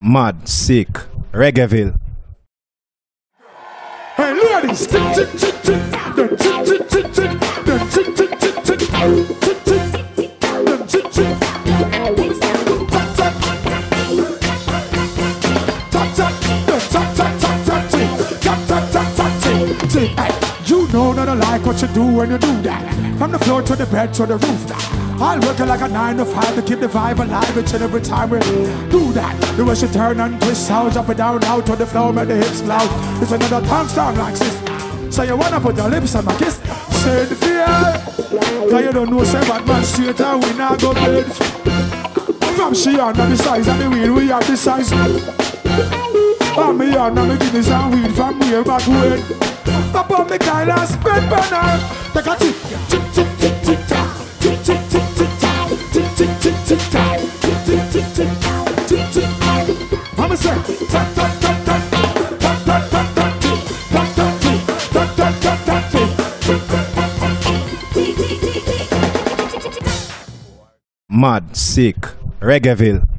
Mad, sick, Reggaeville. Hey ladies, you know that I like what you do when you do that. From the floor to the bed to the roof. I'll work it like a 9 to 5 to keep the vibe alive each and every time we do that. The way she turn and twist out, up and down, out to the floor, make the hips loud. It's another tongue song like this. So you wanna put your lips on my kiss? Say the fear. Cause you don't know, say bad man straight and we not go bed. From she on the size and the weed, we have the size. From me on the Guinness and weed from way back when. Up on the kind of spend banner. Take a tick, tick, tick, tick, tick, tick. Tick, tick, tick, tick, tick, tick, tick, tick, tick, tick, tick, tick, tick, tick, tick. I'ma say, tap, tap, tap, tap, tap, tap, tap, tap, tap, tap, tap, tap, tap, tap. Mad, sick, Reggaeville.